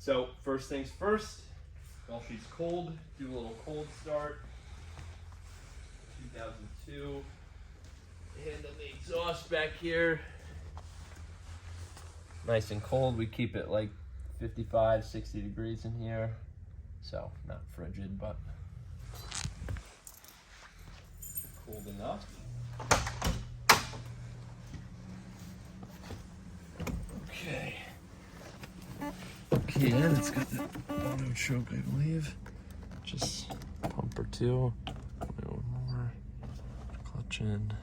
So first things first, while she's cold, do a little cold start. 2002. Hand on the exhaust back here. Nice and cold. We keep it like 55, 60 degrees in here. So not frigid, but cold enough. Okay. Okay, and it's got the auto choke, I believe. Just pump or two. One more. Clutch in.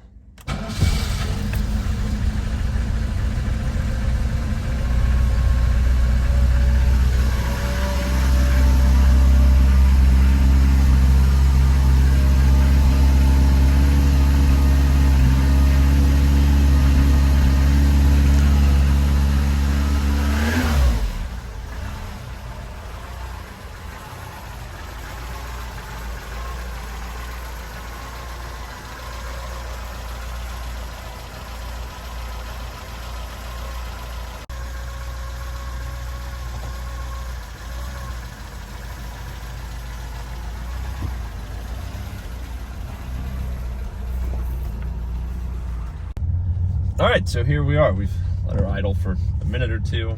All right, so here we are. We've let her idle for a minute or two.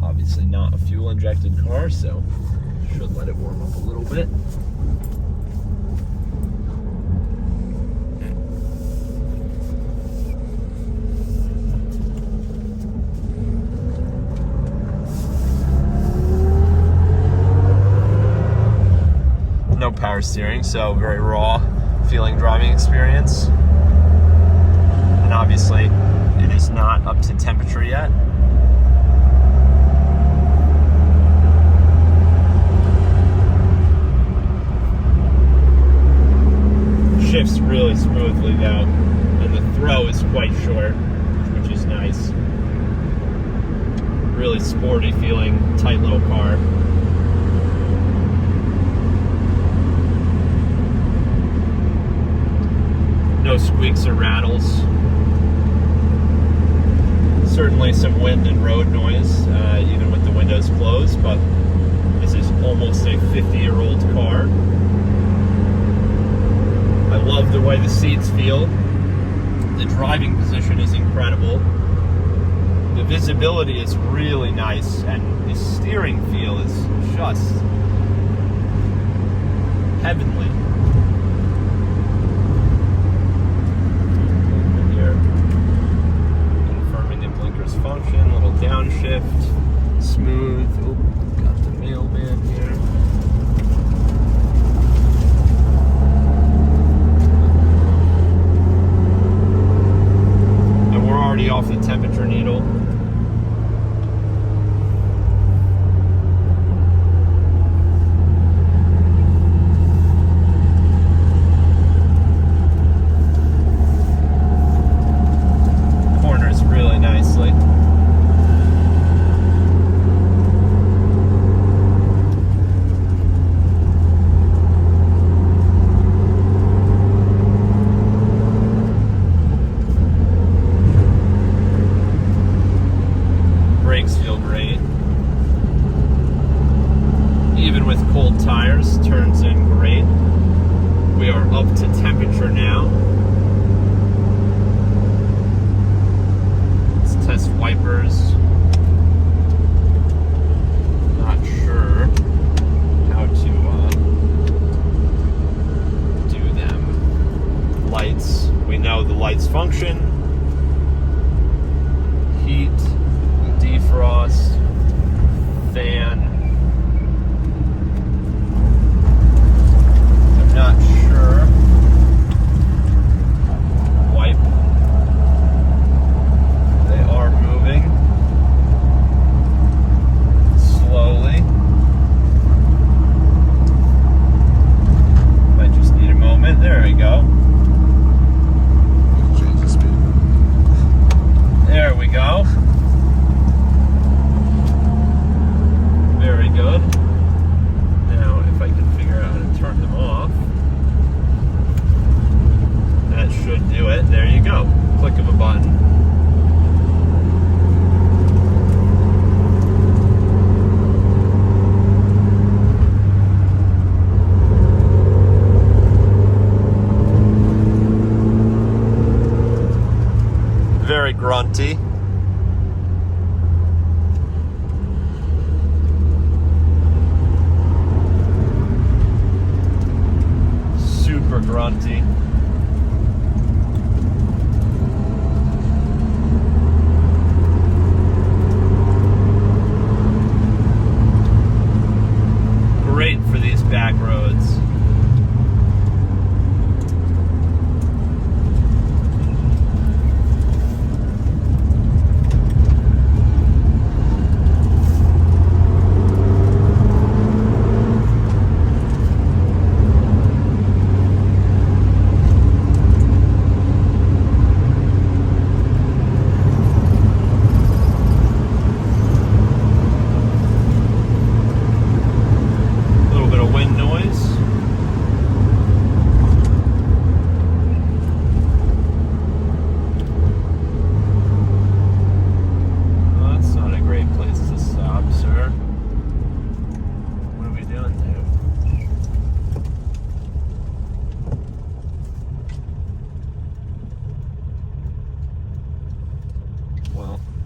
Obviously not a fuel injected car, so should let it warm up a little bit. No power steering, so very raw feeling driving experience. And obviously, it is not up to temperature yet. Shifts really smoothly though, and the throw is quite short, which is nice. Really sporty feeling, tight little car. No squeaks or rattles. Certainly some wind and road noise, even with the windows closed, but this is almost a 50-year-old car. I love the way the seats feel. The driving position is incredible. The visibility is really nice, and the steering feel is just heavenly. Function, little downshift, smooth. Oh, got the mailman here. And we're already off the temperature needle. Corners really nicely. Feel great. Even with cold tires, turns in great. We are up to temperature now. Let's test wipers. Not sure how to do them. Lights. We know the lights function. Heat. Defrost, fan. I'm not sure. Wipe. They are moving. grunty. Super grunty. Great for these back roads.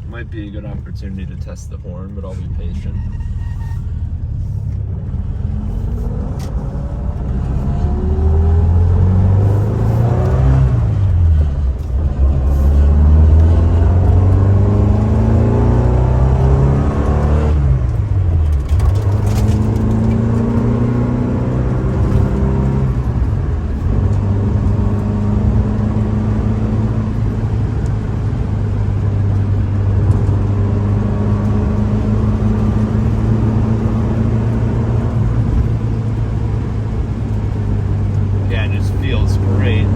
Might be a good opportunity to test the horn, but I'll be patient. Feels great.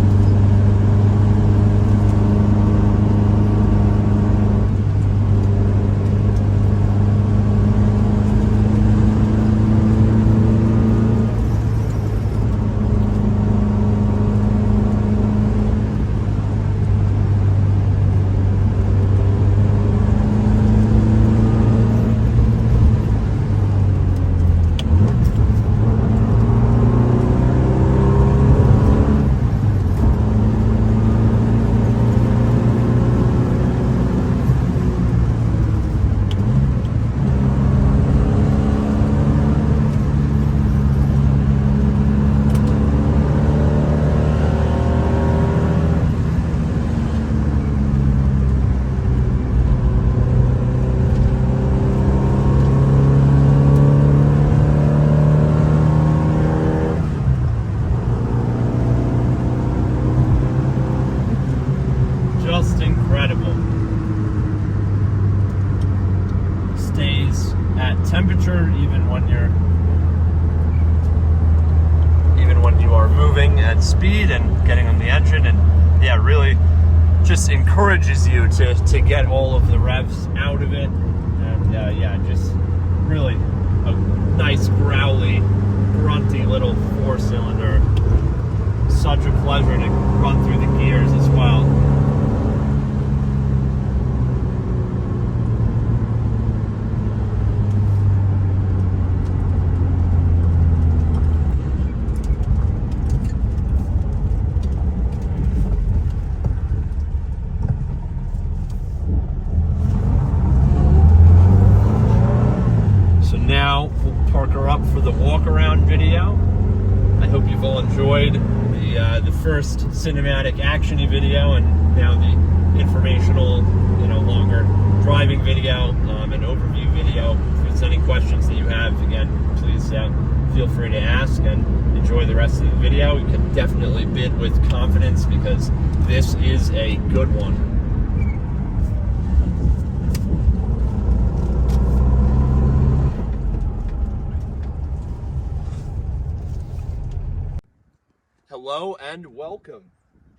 Just incredible. Stays at temperature even when you are moving at speed and getting on the engine, and yeah, really just encourages you to get all of the revs out of it, and yeah, just really a nice growly, grunty little 4-cylinder. Such a pleasure to run through the gears as well. Now we'll park her up for the walk around video. I hope you've all enjoyed the first cinematic action-y video, and now the informational, longer driving video and overview video. If there's any questions that you have, again, please feel free to ask and enjoy the rest of the video. You can definitely bid with confidence because this is a good one. Hello and welcome.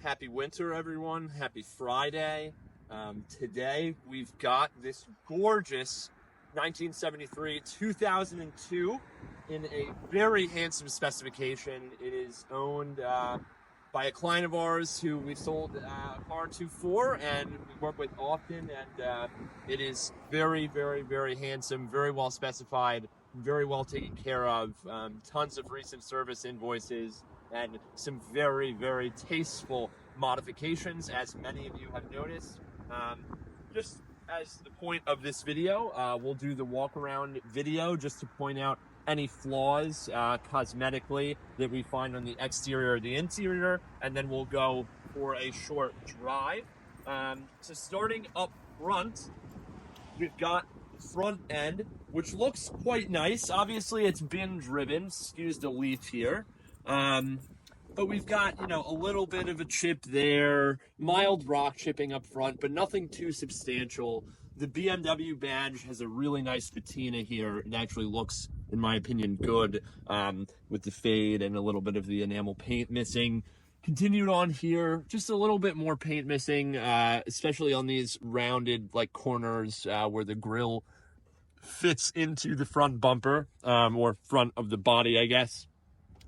Happy winter, everyone. Happy Friday. Today we've got this gorgeous 1973 2002 in a very handsome specification. It is owned by a client of ours who we've sold a car to for and we work with often, and it is very, very, very handsome, very well specified, very well taken care of, tons of recent service invoices, and some very, very tasteful modifications, as many of you have noticed. just as the point of this video, we'll do the walk around video just to point out any flaws cosmetically that we find on the exterior or the interior, and then we'll go for a short drive. So starting up front, we've got the front end, which looks quite nice. Obviously, it's been driven. Excuse the leaf here. But we've got, you know, a little bit of a chip there, mild rock chipping up front, but nothing too substantial. The BMW badge has a really nice patina here. It actually looks, in my opinion, good with the fade and a little bit of the enamel paint missing. Continued on here, just a little bit more paint missing, especially on these rounded like corners where the grille fits into the front bumper, or front of the body, I guess.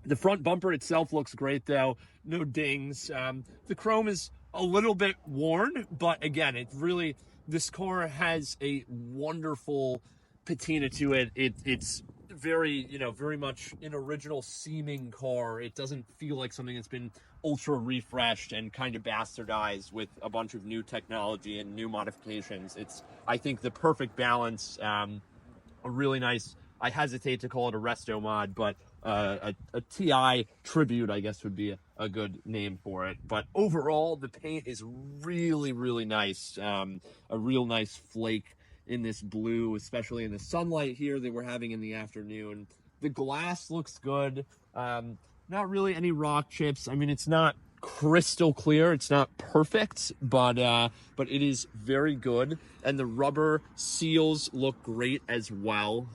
The front bumper itself looks great though, no dings. The chrome is a little bit worn, but again, it really, this car has a wonderful patina to it. It's very, you know, very much an original seeming car. It doesn't feel like something that's been ultra refreshed and kind of bastardized with a bunch of new technology and new modifications. It's, I think, the perfect balance. A really nice, I hesitate to call it a resto mod, but a TI tribute, I guess, would be a good name for it. But overall, the paint is really, really nice. A real nice flake in this blue, especially in the sunlight here that we're having in the afternoon. The glass looks good. Not really any rock chips. I mean, it's not crystal clear, it's not perfect, but it is very good, and the rubber seals look great as well.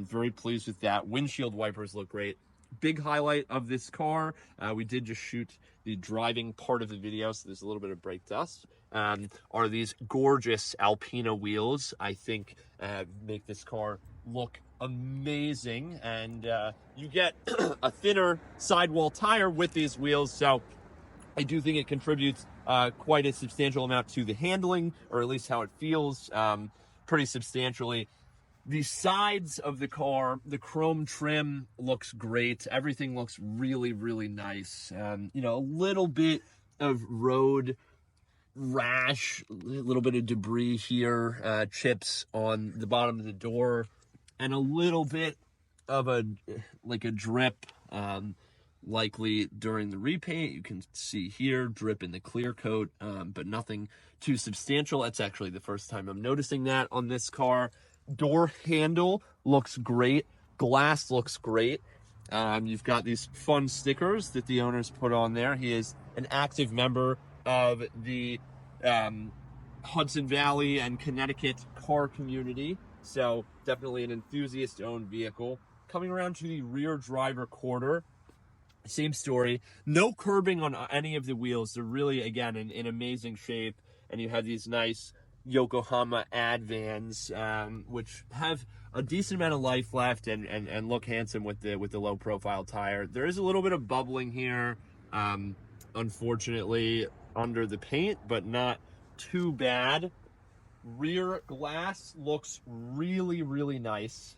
Very pleased with that. Windshield wipers look great. Big highlight of this car, we did just shoot the driving part of the video, so there's a little bit of brake dust, are these gorgeous Alpina wheels. I think make this car look amazing, and you get a thinner sidewall tire with these wheels, so I do think it contributes quite a substantial amount to the handling, or at least how it feels, pretty substantially. The sides of the car, the chrome trim looks great. Everything looks really, really nice. You know, a little bit of road rash, a little bit of debris here, chips on the bottom of the door, and a little bit of a drip, likely during the repaint. You can see here drip in the clear coat, but nothing too substantial. That's actually the first time I'm noticing that on this car. Door handle looks great. Glass looks great. You've got these fun stickers that the owners put on there. He is an active member of the Hudson Valley and Connecticut car community, so definitely an enthusiast-owned vehicle. Coming around to the rear driver quarter, same story. No curbing on any of the wheels. They're really, again, in amazing shape, and you have these nice Yokohama Advans, which have a decent amount of life left and look handsome with the low profile tire. There is a little bit of bubbling here, unfortunately, under the paint, but not too bad. Rear glass looks really, really nice.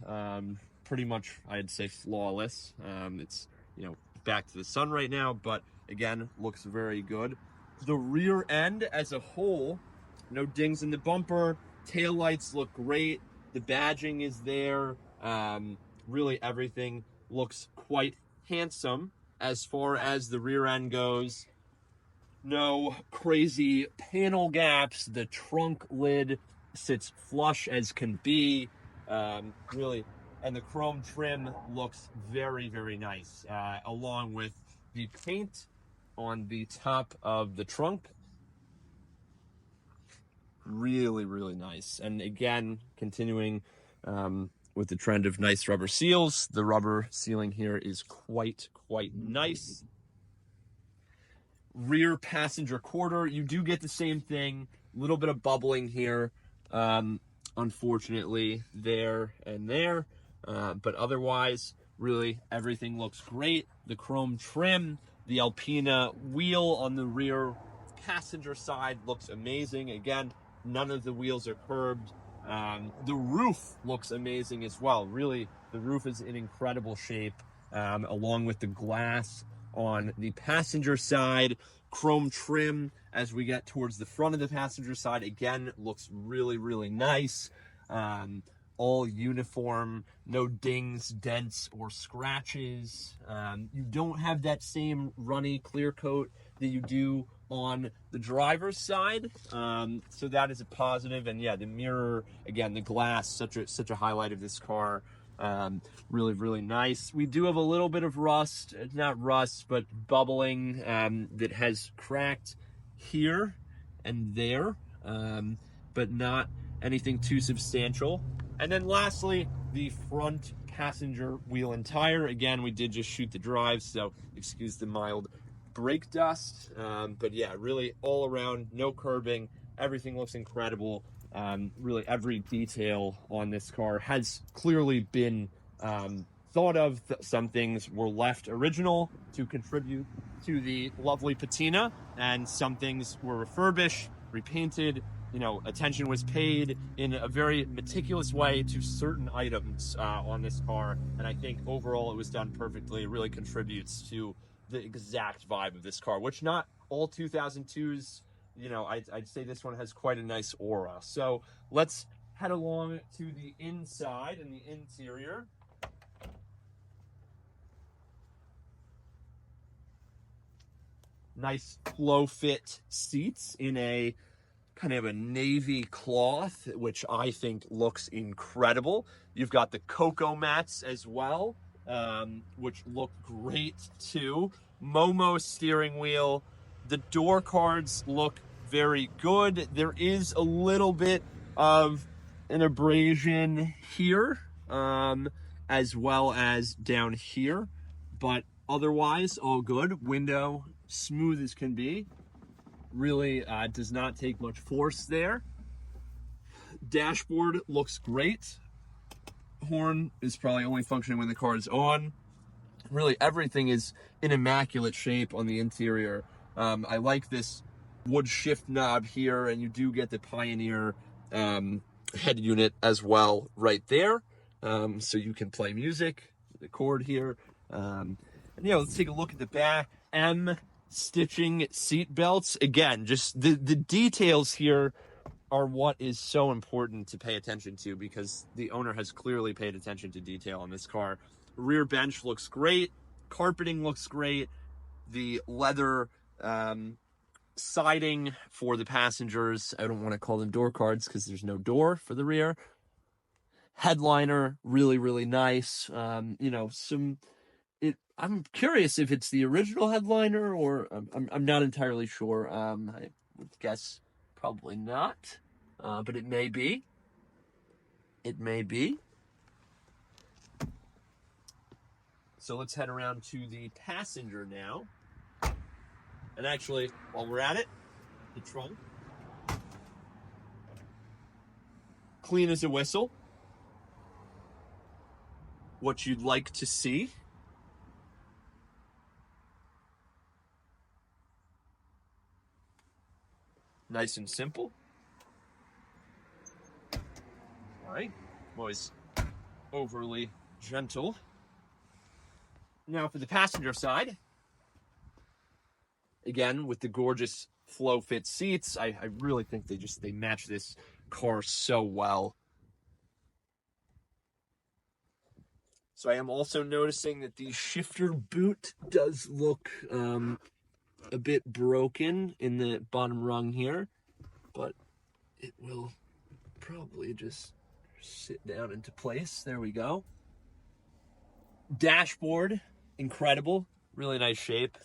Pretty much, I'd say, flawless. It's, you know, back to the sun right now, but again, looks very good. The rear end as a whole, no dings in the bumper. Taillights look great. The badging is there. Really everything looks quite handsome as far as the rear end goes. No crazy panel gaps. The trunk lid sits flush as can be. Really, and the chrome trim looks very, very nice, along with the paint on the top of the trunk. Really, really nice. And again, continuing with the trend of nice rubber seals, the rubber sealing here is quite nice. Rear passenger quarter, you do get the same thing. A little bit of bubbling here, unfortunately, there and there. But otherwise, really, everything looks great. The chrome trim, the Alpina wheel on the rear passenger side looks amazing. Again, none of the wheels are curbed. The roof looks amazing as well. Really, the roof is in incredible shape, along with the glass. on the passenger side. Chrome trim as we get towards the front of the passenger side. Again, looks really, really nice. All uniform, no dings, dents, or scratches. You don't have that same runny clear coat that you do on the driver's side, so that is a positive. And yeah, the mirror, again, the glass, such a highlight of this car. Really, really nice. We do have a little bit of rust, not rust, but bubbling that has cracked here and there, but not anything too substantial. And then lastly, the front passenger wheel and tire. Again, we did just shoot the drive, so excuse the mild brake dust. But yeah, really all around, no curbing. Everything looks incredible. Really every detail on this car has clearly been thought of. Some things were left original to contribute to the lovely patina, and some things were refurbished, repainted. You know, attention was paid in a very meticulous way to certain items on this car, and I think overall it was done perfectly. It really contributes to the exact vibe of this car, which not all 2002s, you know, I'd say this one has quite a nice aura. So let's head along to the inside and the interior. Nice flow fit seats in a kind of a navy cloth, which I think looks incredible. You've got the cocoa mats as well, which look great too. Momo steering wheel. The door cards look very good. There is a little bit of an abrasion here, as well as down here, but otherwise all good. Window smooth as can be. Really does not take much force there. Dashboard looks great. Horn is probably only functioning when the car is on. Really everything is in immaculate shape on the interior. I like this wood shift knob here, and you do get the Pioneer head unit as well right there. So you can play music, the cord here. And yeah, let's take a look at the back. M stitching seat belts. Again, just the details here are what is so important to pay attention to, because the owner has clearly paid attention to detail on this car. Rear bench looks great. Carpeting looks great. The leather siding for the passengers, I don't want to call them door cards because there's no door for the rear. Headliner, really, really nice. You know, I'm curious if it's the original headliner, or I'm not entirely sure. I would guess probably not, but it may be. It may be. So let's head around to the passenger now. And actually, while we're at it, the trunk. Clean as a whistle. What you'd like to see. Nice and simple. All right, I'm always overly gentle. Now for the passenger side. Again, with the gorgeous flow fit seats, I really think they match this car so well. So I am also noticing that the shifter boot does look a bit broken in the bottom rung here, but it will probably just sit down into place. There we go. Dashboard, incredible, really nice shape.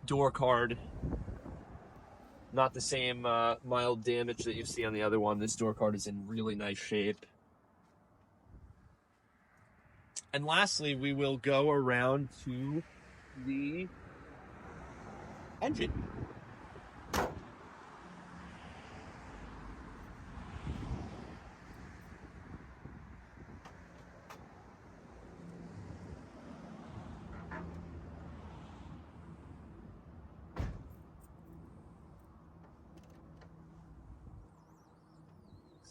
Door card, not the same mild damage that you see on the other one. This door card is in really nice shape. And lastly, we will go around to the engine.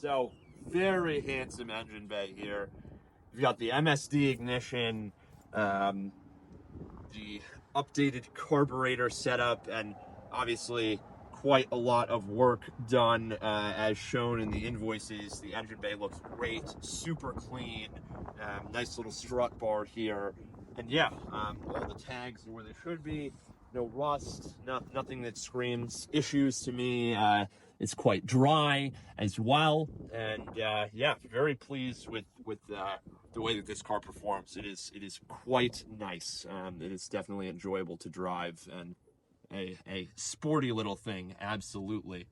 So, very handsome engine bay here. You've got the MSD ignition, the updated carburetor setup, and obviously quite a lot of work done as shown in the invoices. The engine bay looks great, super clean, nice little strut bar here, and yeah, all the tags are where they should be. No rust, nothing that screams issues to me. It's quite dry as well, and yeah, very pleased with the way that this car performs. It is quite nice. It is definitely enjoyable to drive, and a sporty little thing, absolutely.